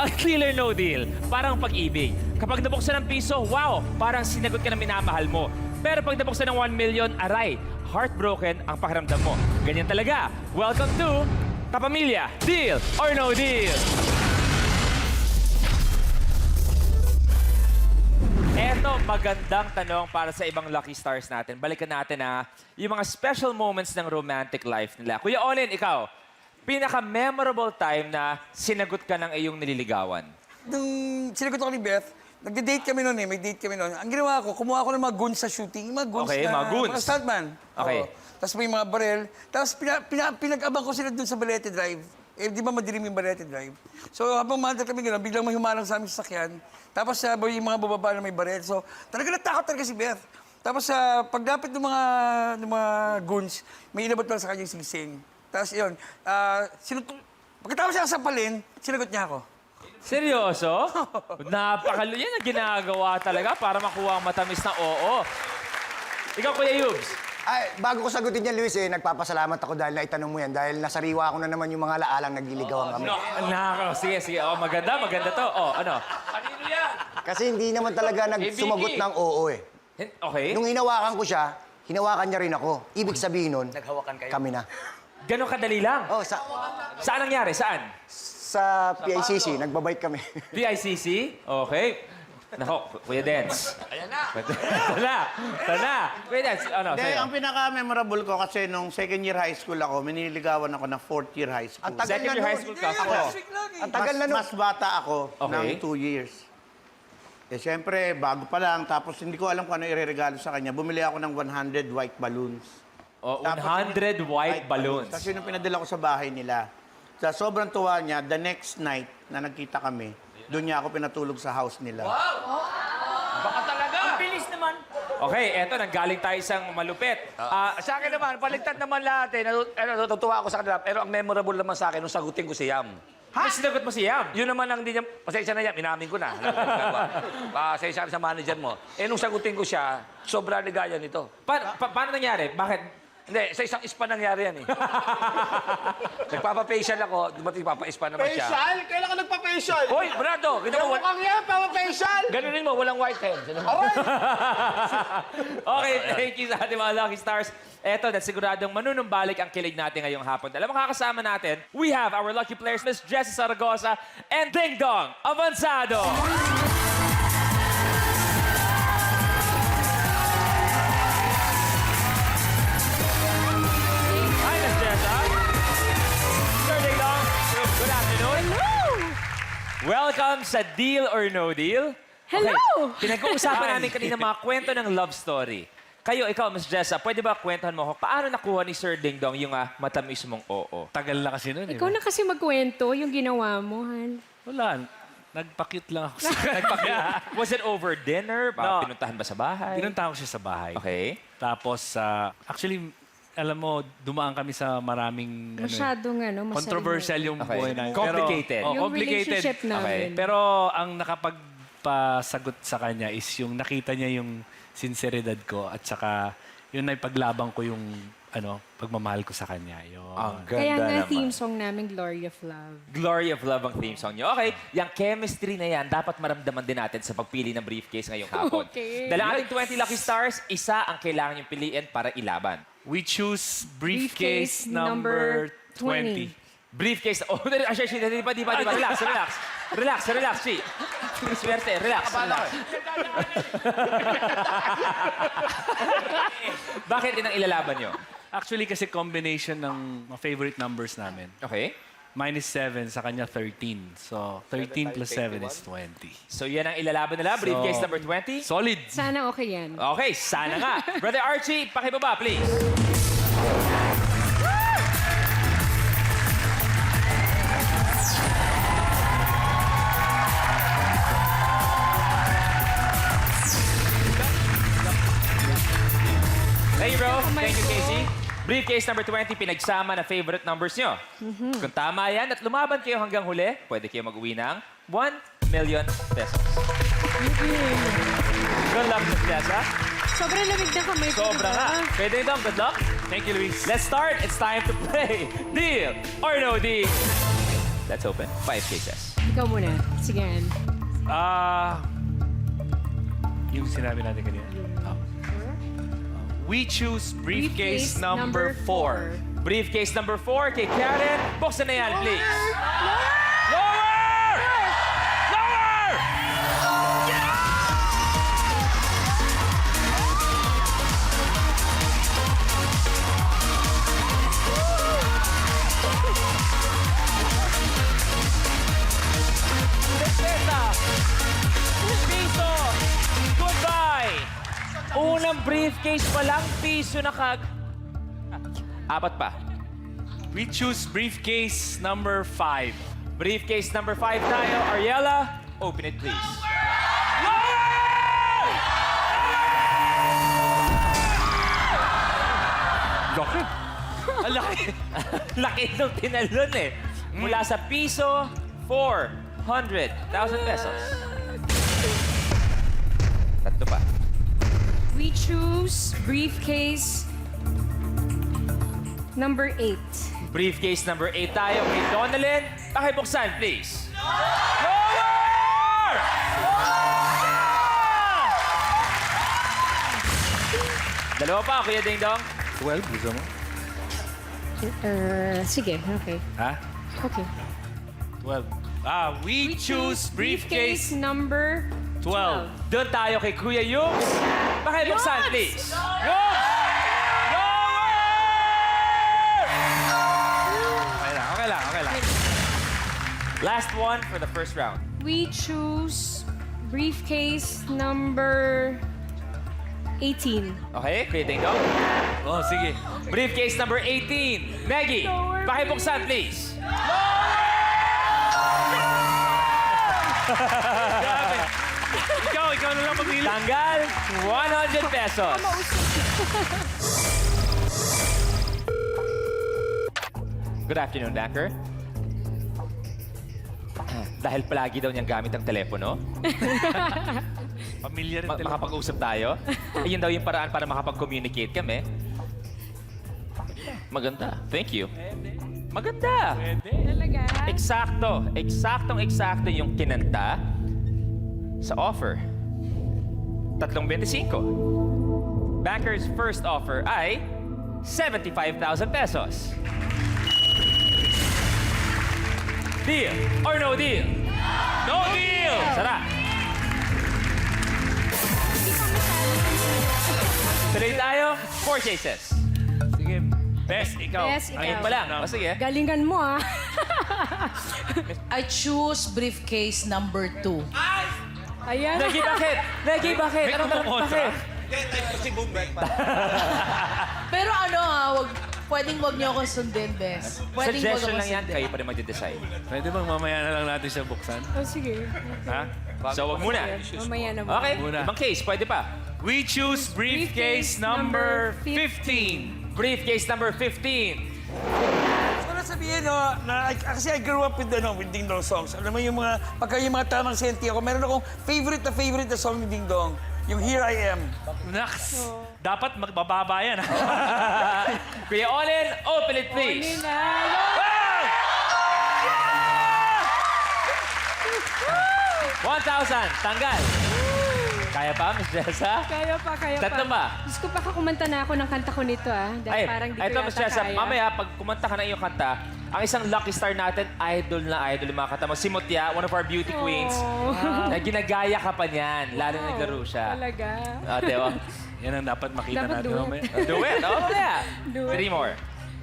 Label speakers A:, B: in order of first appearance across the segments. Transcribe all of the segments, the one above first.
A: Ang deal or no deal, parang pag-ibig. Kapag nabuksan ng piso, wow, parang sinagot ka ng minamahal mo. Pero pag nabuksan ng 1 million, aray, heartbroken ang pakiramdam mo. Ganyan talaga. Welcome to Kapamilya, Deal or No Deal. Eto, magandang tanong para sa ibang lucky stars natin. Balikan natin yung mga special moments ng romantic life nila. Kuya Olin, ikaw, pinaka-memorable time na sinagot ka ng iyong nililigawan?
B: Nung sinagot ako ni Beth, nagde-date kami noon eh, may date kami noon. Ang ginawa ko, kumuha ako ng mga goons sa shooting, mga goons
A: Okay,
B: na,
A: mga goons.
B: mga stuntman.
A: Okay.
B: Oo. Tapos may mga barel. Tapos pinag-abang ko sila dun sa Balete Drive. Eh, di ba madilim yung Balete Drive? So habang mahantar kami gano'n, biglang may humarang sa aming sasakyan. Tapos yung mga bababa na may barel. So talaga natakot talaga si Beth. Tapos pagdapit ng mga goons, may inabot lang sa kanya yung singsing. Tapos yun, pagkatapos siya sampalin, sinagot niya ako.
A: Seryoso? Napakalo yan ang ginagawa talaga para makuha ang matamis na oo. Ikaw, Kuya Yubs.
C: Ay, bago ko sagutin yan, Luis, nagpapasalamat ako dahil naitanong mo yan. Dahil nasariwa ko na naman yung mga laalang nagliligawan kami.
A: Sige. Oh, maganda to. Oh, ano?
D: Kanino yan?
C: Kasi hindi naman talaga sumagot ng oo eh.
A: Okay.
C: Nung hinawakan ko siya, hinawakan niya rin ako. Ibig sabihin nun, kami na.
A: Ganon kadali lang.
C: Oh,
A: Saan nangyari? Saan?
C: sa PICC, nagbabike kami.
A: VICC? Okay. Nako, Kuya Dance.
D: Ayan na.
A: Tana. Kuya Dance, ano?
E: Hindi,
A: Sa'yo?
E: ang pinaka-memorable ko kasi nung second year high school ako, miniligawan ako na fourth year high school.
C: Ang tagal
A: Second
C: na
A: year high
C: nun.
A: school ka?
B: Ako.
A: Ako.
C: Ang tagal na nun.
E: Mas bata ako
A: Okay.
E: ng 2 years. Eh, siyempre, bago pa lang, tapos hindi ko alam kung ano ireregalo sa kanya. Bumili ako ng 100 white balloons.
A: Oh,
E: Tapos
A: 100 white balloons.
E: Tapos yun yung pinadala ko sa bahay nila. Sa sobrang tuwa niya, the next night na nagkita kami, doon niya ako pinatulog sa house nila.
D: Baka talaga. Ang bilis naman.
A: Okay, eto, nanggaling tayo isang malupit.
D: Sa akin naman, paligtad naman lahat eh. Natutuwa ako sa kanila. Pero ang memorable naman sa akin, nung sagutin ko si Yam.
A: May sinagot mo si Yam.
D: Yun naman ang hindi niya, pasensya na yan, inamin ko na. Pasensya sa manager mo. Eh, nung sagutin ko siya, sobrang ligaya nito.
A: Paano nangyari? Bakit?
D: Hindi, sa isang spa nangyari yan eh. Nagpapa-facial ako, dumating papa-spa naman siya.
E: Facial? Kailan ka nagpa-facial?
D: Hoy, brado! Kita mo,
E: Mukhang yan, pa-facial!
D: ganunin mo, walang whitehead.
A: Okay, thank you sa ating mga Lucky Stars. Eto, siguradong manunumbalik ang kilig natin ngayong hapon. Alam mo, kakasama natin, we have our lucky players, Miss Jessie Zaragoza and Ding Dong Avanzado. Hi, Miss Jessa. Sir Ding Dong, good afternoon. Welcome sa Deal or No Deal.
F: Hello!
A: Okay, pinag-uusapan namin kanina mga kwento ng love story. Kayo, ikaw, Miss Jessa, pwede ba kwentuhan mo ako paano nakuha ni Sir Ding Dong yung matamis mong oo?
G: Tagal na kasi nun.
F: Ikaw na kasi magkwento yung ginawa mo, Han.
G: Wala. Nagpa-cute lang ako.
A: Was it over dinner?
G: No.
A: Pinuntahan ba sa bahay?
G: Pinunta ko siya sa bahay.
A: Okay.
G: Tapos, actually, alam mo, dumaan kami sa maraming
F: Masyadong masaya.
G: controversial yung
A: Okay.
G: buhay namin.
A: Complicated.
G: Pero,
F: Yung
G: complicated.
F: relationship namin.
A: Okay.
G: Pero ang nakapagpasagot sa kanya is yung nakita niya yung sinseridad ko at saka yun ay paglabang ko yung pagmamahal ko sa kanya. Yun.
A: Ang
F: Kaya
A: ganda
F: nga
A: naman.
F: theme song namin, Glory of Love.
A: Glory of Love ang theme song niyo. Okay, yung chemistry na yan, dapat maramdaman din natin sa pagpili ng briefcase ngayong hapon.
F: Okay.
A: Dala ating 20 lucky stars, isa ang kailangan yung piliin para ilaban.
G: We choose
F: Briefcase
G: briefcase number 20.
A: Briefcase. Oh, actually, di ba? Relax, Chi. Swerte, relax. Bakit din ang ilalaban nyo?
G: Actually, kasi combination ng mga favorite numbers namin.
A: Okay.
G: Mine is 7, sa kanya 13. So, 13 plus 7 is 20.
A: So, yan ang ilalaban nila. Briefcase number 20.
G: Solid!
F: Sana okay yan.
A: Okay, sana nga. Brother Archie, pakibaba, please. Thank you, bro. Thank you, Casey. Briefcase number 20, pinagsama na favorite numbers nyo. Kung tama yan at lumaban kayo hanggang huli, pwede kayo mag-uwi ng 1 million pesos. Good luck, Miss Jessa.
F: Sobrang lamig na kamay ko.
A: Sobra nga. Pwede dong, good luck.
G: Thank you, Luis.
A: Let's start. It's time to play Deal or No Deal. Let's open 5 cases.
F: Ikaw muna. Sige, Ann.
G: Yung sinabi natin kanina. We choose briefcase, number 4.
A: Briefcase number 4 kay Karen. Buksan na yan, please. Lower! Lower! Peseta! Piso! Goodbye! Unang briefcase pa lang, piso na apat pa.
G: We choose briefcase number 5.
A: Briefcase number 5 tayo. Ariella, open it please.
G: Laki. Ang laki.
A: Laki nung tinalon eh. Mula sa piso, 400,000 pesos. Tatlo pa.
F: We choose briefcase number 8.
A: Briefcase number 8 tayo kay Donalyn. Pakibuksan, please. Lower! Dalawa pa, Kuya Ding Dong.
G: 12, gusto mo?
F: Sige, okay.
G: Ha?
F: Okay.
G: 12. We choose briefcase
F: number
G: 12.
A: Doon tayo kay Kuya Yugs. Pakibuksan,
F: Yugs!
A: please. Yugs!
G: Okay lang.
A: Last one for the first round.
F: We choose briefcase number 18.
A: Okay, Kuya Ding Dong.
G: Oh, sige.
A: Briefcase number 18. Maggie,
F: Lower,
A: pakibuksan, please.
G: Grabe. Ikaw na lang mamili.
A: Tanggal, 100 pesos. Good afternoon, Banker. Dahil palagi daw niyang gamit ang telepono,
G: Pamilya rin talaga.
A: makapag-usap tayo. Ayun daw yung paraan para makapag-communicate kami. Maganda. Thank you. Maganda.
F: Talaga?
A: Eksaktong-eksakto yung kinanta sa offer. 3.25. Banker's first offer ay 75,000 pesos. Deal or no deal? No deal! Sara. Tuloy tayo. 4 chases.
G: Sige. Best, ikaw.
F: Best, ikaw.
A: Ayun pa lang. O sige.
F: Galingan mo, ah.
H: I choose briefcase number 2.
F: Ayan.
A: Nagi, bakit? Nagi, bakit?
G: May
A: Anong
G: kumukontra?
A: bakit?
H: Pero pwedeng wag niyo akong sundin, Bes. Pwedeng wag
A: Suggestion
H: akong
A: lang yan.
H: sundin.
A: Kayo pa rin magde-decide.
G: Pwede bang mamaya na lang natin siya buksan?
F: Oh, sige.
G: Ha?
A: So, wag muna.
F: Mamaya na.
A: Okay,
G: Muna.
A: ibang case. Pwede pa.
G: We choose briefcase number 15.
A: Briefcase number 15.
B: So na sabihin, no, kasi I grew up with Ding Dong songs. Alam mo yung pagka yung mga tamang senti ako, meron akong favorite na song ni Ding Dong. Yung Here I Am.
G: Naks! Dapat magbababa yan.
A: Kuya Olin, open it please.
F: Nina.
A: Wow! 1,000. Tanggal. Kaya pa, Miss Jessa?
F: Kaya pa.
A: Tatlo pa.
F: Diyos ko, baka kumanta na ako ng kanta ko nito, ah. Dahil parang di ko
A: ito, Miss
F: yata
A: Jessa,
F: kaya.
A: mamaya, pag kumanta ka na iyong kanta, ang isang lucky star natin, idol yung mga kanta mo. Si Mutya, one of our beauty queens.
F: Oh.
A: Na ginagaya ka pa niyan, lalo na naglaro siya.
F: Talaga.
A: Ate, oh.
G: Yan ang dapat makita
F: Dapat
G: natin
F: do it.
G: mamaya.
A: Do it. Oh, yeah.
F: Do it.
A: 3 more.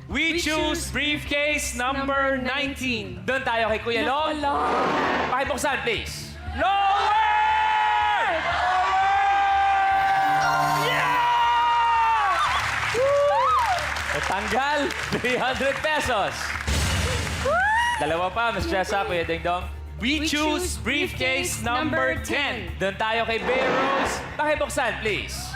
G: We choose briefcase number 19.
A: Doon tayo kay Kuya Long.
F: Wala.
A: Pakibuksan, please. Lower! Tanggal, 300 pesos. Dalawa pa, Miss Jessa, Kuya Ding Dong.
G: We choose briefcase number 10.
A: Doon tayo kay Bay Rose. Pakibuksan, please. ₱5.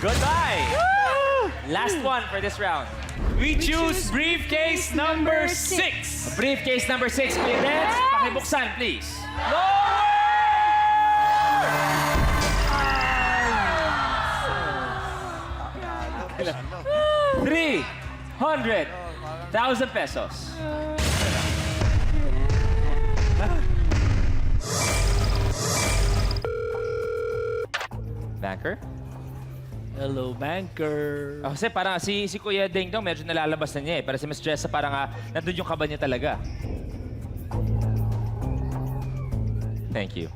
A: Goodbye. Last one for this round.
G: We choose briefcase number 6.
A: Briefcase number 6, Kuya Dance. Pakibuksan, please. $300,000 pesos. Banker?
G: Hello, banker.
A: Kasi parang si Kuya Ding Dong medyo nalalabas na niya eh. Para si Miss Jessa parang nandun yung kaba niya talaga. Thank you.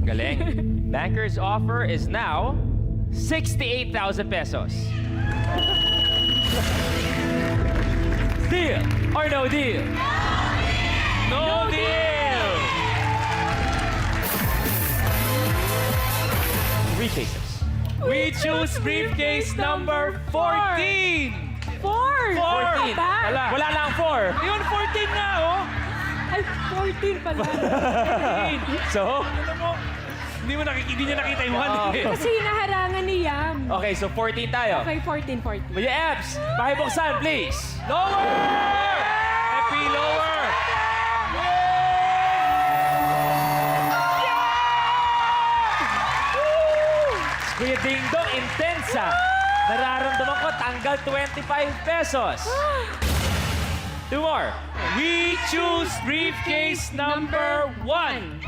A: Galing. Banker's offer is now 68,000 pesos. Deal or no deal? No deal! Briefcases.
G: We choose briefcase number 14.
F: 4!
A: 14. Wala lang 4.
G: Yun, 14 na, oh.
F: Ay, 14 pala.
A: So,
G: Hindi niya nakita yung 1 eh.
F: Kasi hinaharangan ni Yam.
A: okay, so 14 tayo.
F: Okay, 14.
A: Kuya Eps, pakibuksan, please.
G: Lower! Happy lower!
A: Kuya Ding Dong, intensa. Nararamdaman ko, tanggal 25 pesos. 2 more.
G: We choose briefcase number 1.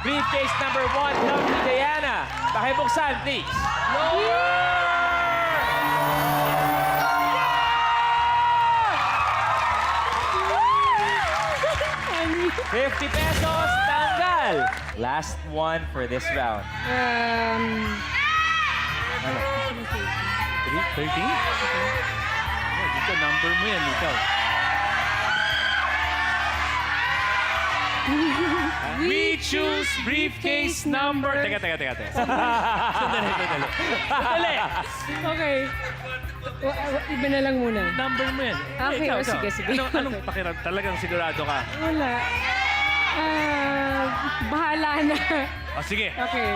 A: Briefcase number 1, lovely Diana. Pakibuksan, please. $50 pesos, tanggal. Last one for this round.
G: 13? Dito, number mo yan, ikaw. We choose briefcase number... Teka. Sandali.
F: Okay. Iba na lang muna.
G: Number mo yan.
F: Okay,
G: Ikaw.
F: sige.
G: Anong pakiram? Talagang sigurado ka?
F: Wala. Bahala na.
G: O, sige.
F: Okay.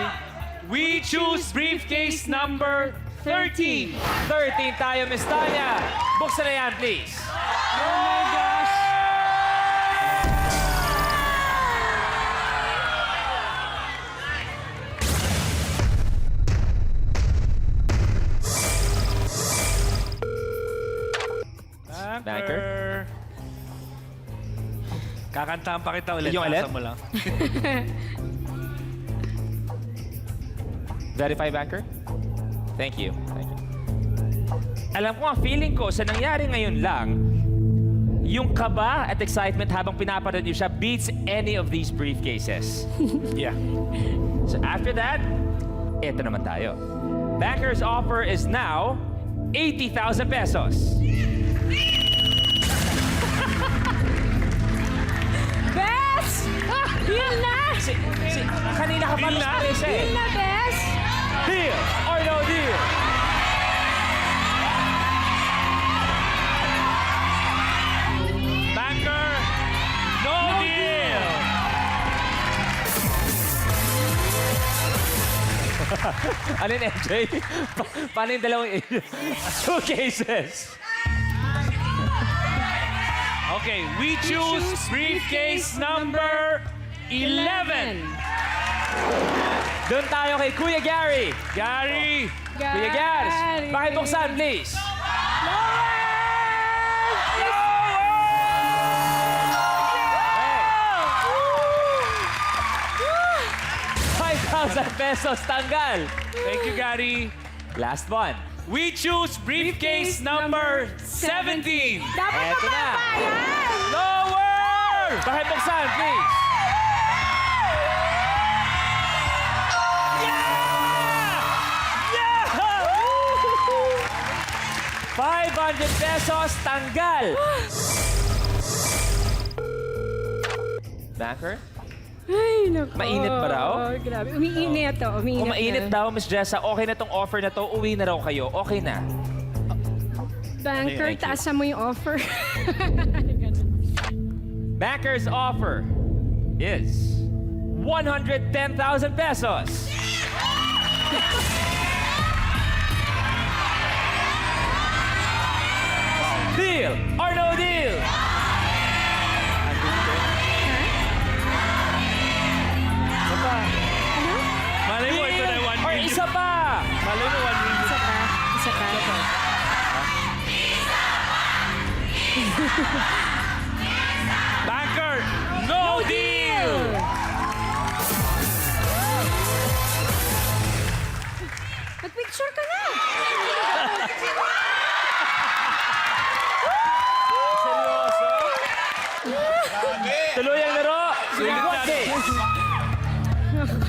G: We choose briefcase number 13.
A: 13 tayo, Miss Tanya. Buksan na yan, please.
F: Oh my gosh.
A: Banker.
G: Kakantahan pa kita ulit.
A: Yung ulit?
G: Tasa mo lang.
A: Verify, Banker? Thank you. Alam ko, ang feeling ko sa nangyari ngayon lang, yung kaba at excitement habang pinapanood niyo siya beats any of these briefcases.
G: Yeah.
A: So after that, eto naman tayo. Banker's offer is now 80,000 pesos.
F: Bes! Yun na!
A: Kanina ka pa
G: Deal na?
A: na-stress eh.
F: Yun na, Bes!
A: Deal or no deal?
G: Banker, no deal!
A: Ano yun, MJ? Paano yung dalawang suitcases?
G: Okay, we choose briefcase number 11.
A: Doon tayo kay Kuya Gary.
G: Gary,
A: Kuya Gary, pakibuksan, please. $5,000 tanggal.
G: thank you, Gary.
A: Last one.
G: We choose briefcase number 17.
F: Dapat
A: Eto na.
F: mababa yan!
G: Lower!
A: Pakibuksan, please. $500 tanggal. Banker?
F: Ay, naku.
A: Mainit ba raw?
F: Grabe. Umiinit to. Umiinit
A: Kung mainit
F: na.
A: daw, Miss Jessa, okay na tong offer na to, uwi na raw kayo. Okay na.
F: Banker,
A: Thank you.
F: taasan mo yung offer.
A: Banker's offer is 110,000 pesos.
G: Banker, no deal!
F: Mag-picture ka na!
A: Seryoso? Tuloy ang laro.
G: Sulit
A: One
G: na.
A: case.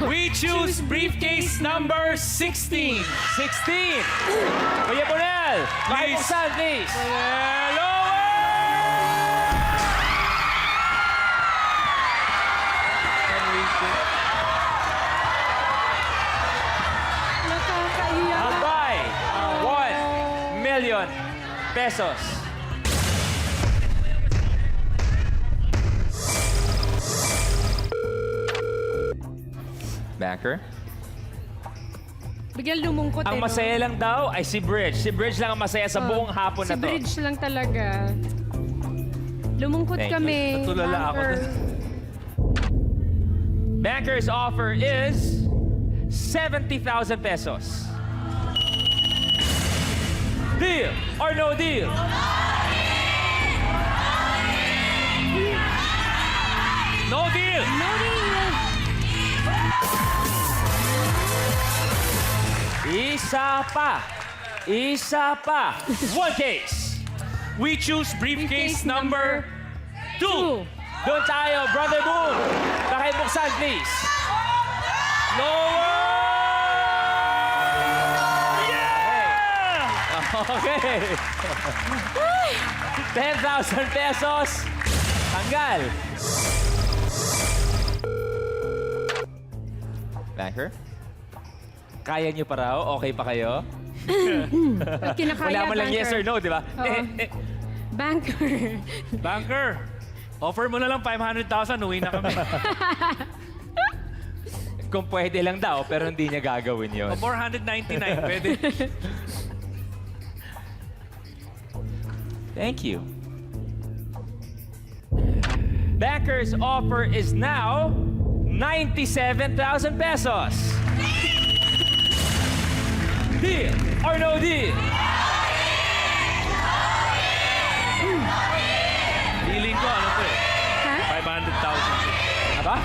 G: We choose briefcase number 16.
A: 16. Kuya Bonel, pakibuksan, please.
F: Nakakaiyak.
A: Abay, 1 million pesos. Banker?
F: Bigyan lumungkot
A: Ang
F: eh, no?
A: masaya lang daw ay si Bridge. Si Bridge lang ang masaya sa buong hapon na
F: Si
A: to.
F: Bridge lang talaga. Lumungkot
A: Thank you.
F: kami.
G: Natulala ako
F: Banker.
G: dun.
A: Banker's offer is 70,000 pesos. Deal or no deal?
G: No deal!
F: No deal.
A: Isa pa. Isa pa. One case.
G: We choose briefcase number 2.
A: Doon tayo, Brother Boom. Pakibuksan, please. Lower! Yeah! Okay. 10,000 pesos. Tanggal. Banker? Kaya niyo pa raw? Okay pa kayo?
F: Ba't kinakaya,
A: Wala mo lang
F: Banker?
A: yes or no, di ba?
F: Oo. Banker.
G: Banker, offer mo na lang 500,000, uwi na kami.
A: Kung pwede lang daw, pero hindi niya gagawin yun.
G: O 499, pwede.
A: Thank you. Banker's offer is now 97,000 pesos. Deal or no deal?
G: Feeling ko, ano to eh,
F: Ha?
G: 500,000.
A: Aba?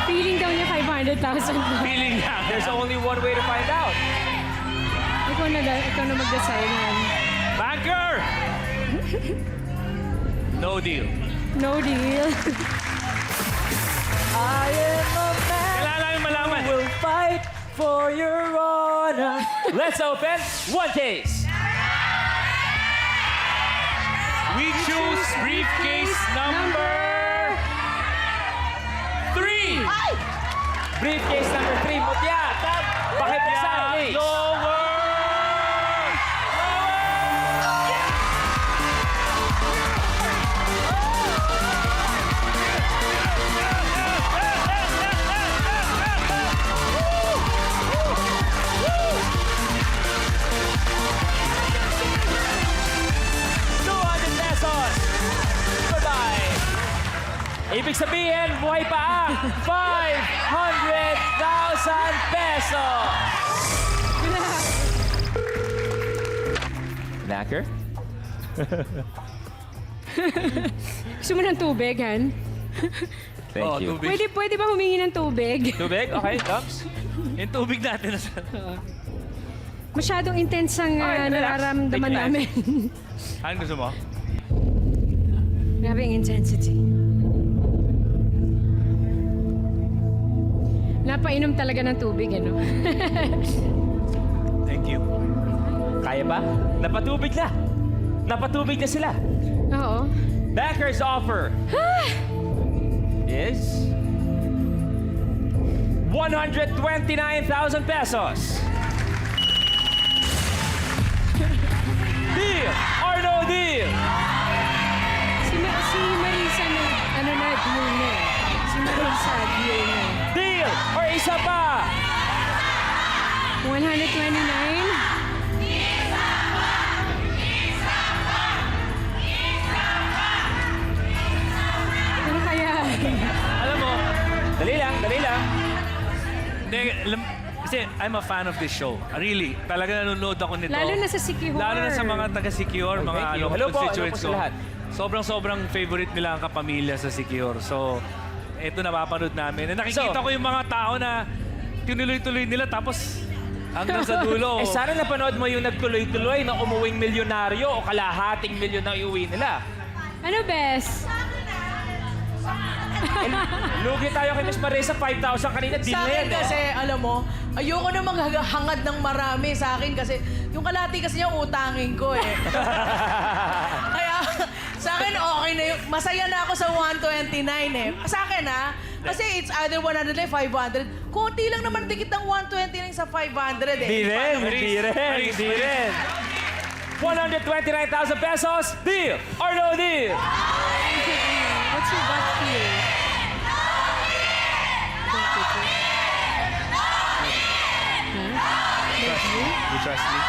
F: Feeling daw niya 500,000.
G: Feeling lang.
A: There's only one way to find out.
F: ikaw na mag-decide, man.
G: Banker! No deal.
F: No deal.
A: I am a man
G: Kailangan lang yung malaman.
A: who will fight for your honor. Let's open one case.
G: We choose briefcase number 3.
A: Briefcase number 3, Mutya. Pakibuksan, please.
G: Lower!
A: Pesos. Goodbye. Ibig sabihin, buhay pa ang 500,000 pesos. Knacker?
F: Gusto mo ng tubig, Han?
A: Thank
G: Oh,
A: you.
G: tubig.
F: Pwede ba humingi ng tubig?
A: Tubig? Okay, Dubs?
G: Yung tubig natin.
F: Masyadong intense ang
A: Okay, relax.
F: nararamdaman
A: Take your
F: namin.
G: Ano gusto mo?
F: Grabe ang intensity. Napainom talaga ng tubig, ano?
G: Thank you.
A: Kaya ba? Napatubig na. Napatubig na sila.
F: Oo.
A: Banker's offer is 129,000 pesos. Deal or no deal?
F: Si Marisa na, ano na, deal na. Si Marisa, deal na.
A: Deal or isa pa?
F: 129? Ano kaya?
G: Alam mo,
A: Dali lang, dali lang.
G: hindi, Kasi I'm a fan of this show. Really. Talaga nanonood ako nito.
F: Lalo na sa Sikihor.
G: Lalo na sa mga taga-Sikihor, mga
A: thank you.
G: ano,
A: Hello po,
G: constituents
A: hello po
G: ko.
A: sa lahat.
G: Sobrang favorite nila ang kapamilya sa Sikihor. So, ito napapanood namin. And nakikita ko yung mga tao na tinuloy-tuloy nila tapos hanggang sa dulo.
A: Eh sana napanood mo yung nagtuloy-tuloy na umuwing milyonaryo o kalahating milyon na iuwi nila.
F: Ano, Bes?
A: Lugi tayo kay Miss Marisa, 5,000 kanina. Deal
H: Sa
A: na
H: akin
A: yan, eh.
H: kasi, alam mo, ayoko na maghangad ng marami sa akin kasi yung kalahati kasi yung utangin ko eh. Kaya sa akin okay na yun. Masaya na ako sa 129 eh. Sa akin kasi it's either 100 or 500. Kunti lang naman dikit ng 129 sa 500 eh.
A: Di rin, di rin, di rin. 129,000 pesos, deal or no deal?
F: What's your gut feel?
G: You trust me?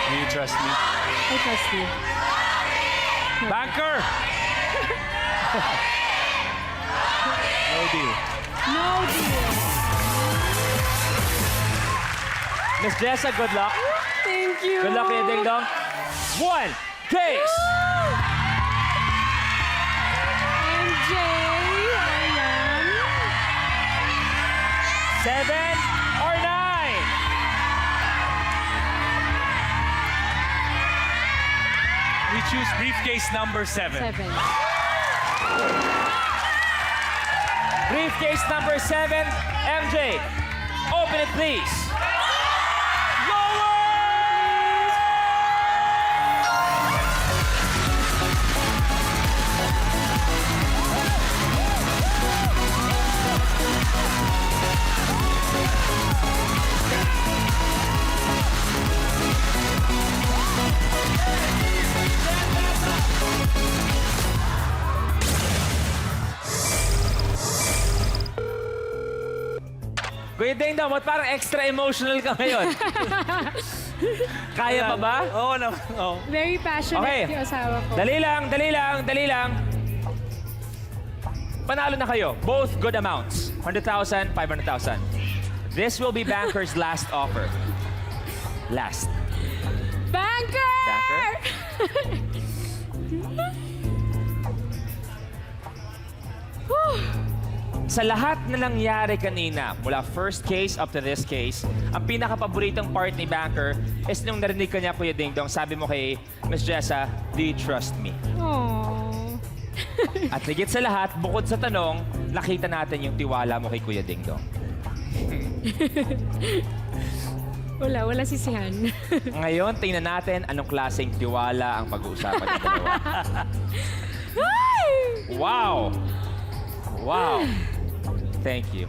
G: Do you trust me?
F: I trust you.
A: Banker!
G: No deal.
F: No deal.
A: Miss Jessa, good luck.
F: Thank you.
A: Good luck, Kuya Ding Dong. One case!
F: MJ, ayan.
A: 7 or 9?
G: We choose briefcase number 7.
F: 7.
A: Briefcase number 7, MJ. Open it, please. Lower! Kuya Ding Dong, ba't parang extra emotional ka ngayon? Kaya pa ba?
G: Oo naman. Oo.
F: Very passionate
A: Okay.
F: yung asawa ko.
A: Dali lang. Panalo na kayo. Both good amounts. 100,000, 500,000. This will be Banker's last offer. Last.
F: Banker!
A: Banker? Sa lahat na nangyari kanina, mula first case up to this case, ang pinaka-paboritong part ni Banker is nung narinig ka niya, Kuya Ding Dong, sabi mo kay Miss Jessa, do you trust me?
F: Aww.
A: At higit sa lahat, bukod sa tanong, nakita natin yung tiwala mo kay Kuya Ding Dong.
F: Wala sisihan.
A: Ngayon, tingnan natin anong klaseng tiwala ang pag-uusapan ng dalawa. Wow! Wow! Thank you.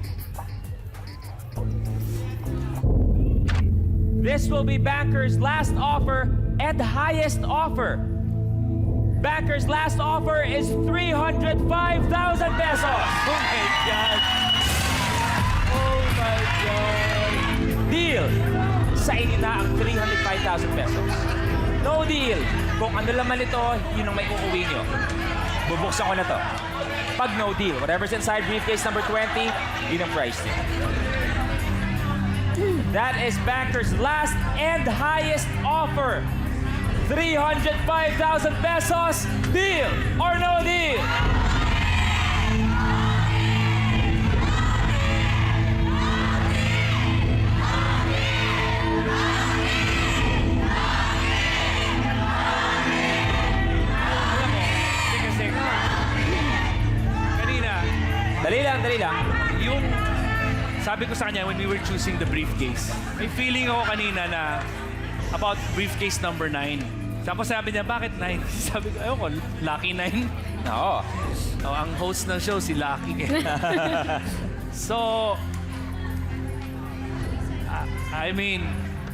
A: This will be Banker's last offer and highest offer. Banker's last offer is 305,000 pesos.
G: Oh my God. Oh my God.
A: Deal! Sa inyo na ang 305,000 pesos. No deal! Kung ano laman ito, yun ang may uuwi nyo. Bubuksan ko na to. Pag no deal, whatever's inside briefcase number 20, yun ang price nyo. That is Banker's last and highest offer. 305,000 pesos. Deal or no deal?
G: Kasi kanina,
A: Dali lang.
G: yung sabi ko sa kanya when we were choosing the briefcase, may feeling ako kanina na about briefcase number 9. Tapos sabi niya, bakit 9? Sabi ko, ayoko, Lucky 9.
A: Oo.
G: Oh, ang host ng show, si Lucky. So, I mean,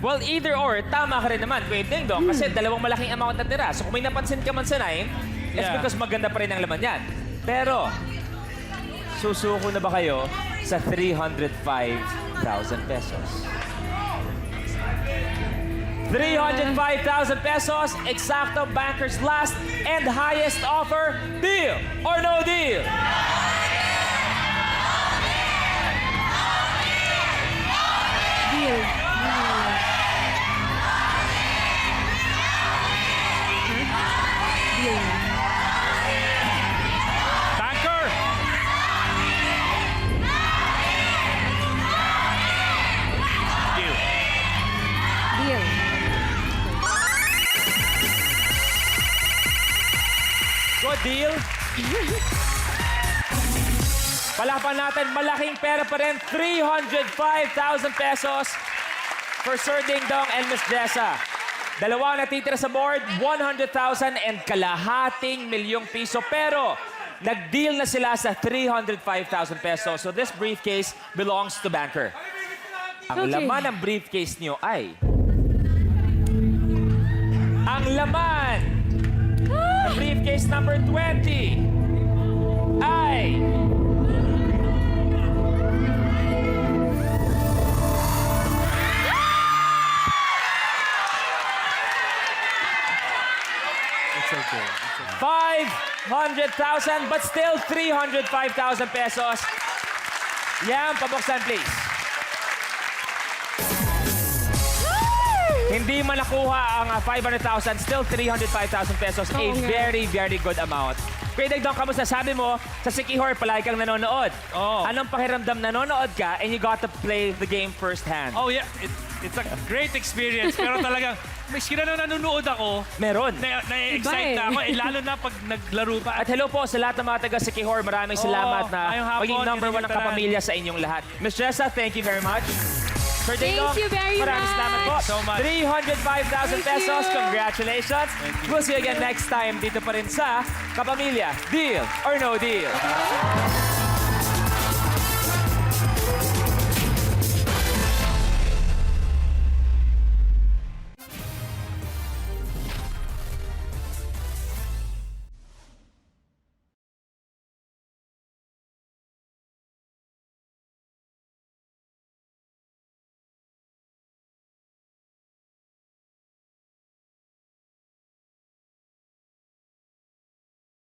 A: Well, either or, tama ka rin naman, Kuya Ding Dong, kasi dalawang malaking amount na tira. So kung may napansin ka man sa 9, it's
G: Yeah.
A: because maganda pa rin ang laman yan. Pero, susuko na ba kayo sa 305,000 pesos? 305,000 pesos, exacto Banker's last and highest offer. Deal or no deal?
F: Deal. Deal. Deal.
A: Tanker!
G: Deal.
F: Deal.
A: Good deal. Palapan natin, malaking pera pa rin. 305,000 pesos for Sir Ding Dong and Miss Jessa. Dalawa ang natitira sa board, 100,000 and kalahating milyong piso. Pero, nag-deal na sila sa 305,000 pesos. So this briefcase belongs to Banker. Ang
F: Okay.
A: laman ng briefcase niyo ay... Ang laman ng briefcase number 20 ay...
G: It's okay.
A: 500,000 but still 305,000 pesos. Yan, pabuksan please. Hindi man nakuha ang 500,000, still 305,000 pesos. A
F: Oo nga.
A: very, very good amount. Kuya Dingdong, kamusta? Sabi mo, sa Sikihor, palagi kang nanonood.
G: Oo.
A: Anong pakiramdam nanonood ka and you got to play the game firsthand?
G: Oh yeah, it's a great experience. Pero talagang, miski na nanonood ako,
A: Meron.
G: na-excite
F: Iba eh.
G: na ako. Lalo na pag naglaro pa.
A: At hello po sa lahat ng mga taga Sikihor. Maraming salamat na
G: ngayong hapon,
A: maging number 1 ang
G: kinigitaran.
A: kapamilya sa inyong lahat. Miss Jessa, thank you very much. Sir
F: Thank
A: Dingdong,
F: you very
A: maraming
F: much.
A: salamat po.
G: So much.
A: 305,000
F: Thank
A: pesos.
F: you.
A: Congratulations. We'll see you again next time dito pa rin sa Kapamilya. Deal or no deal?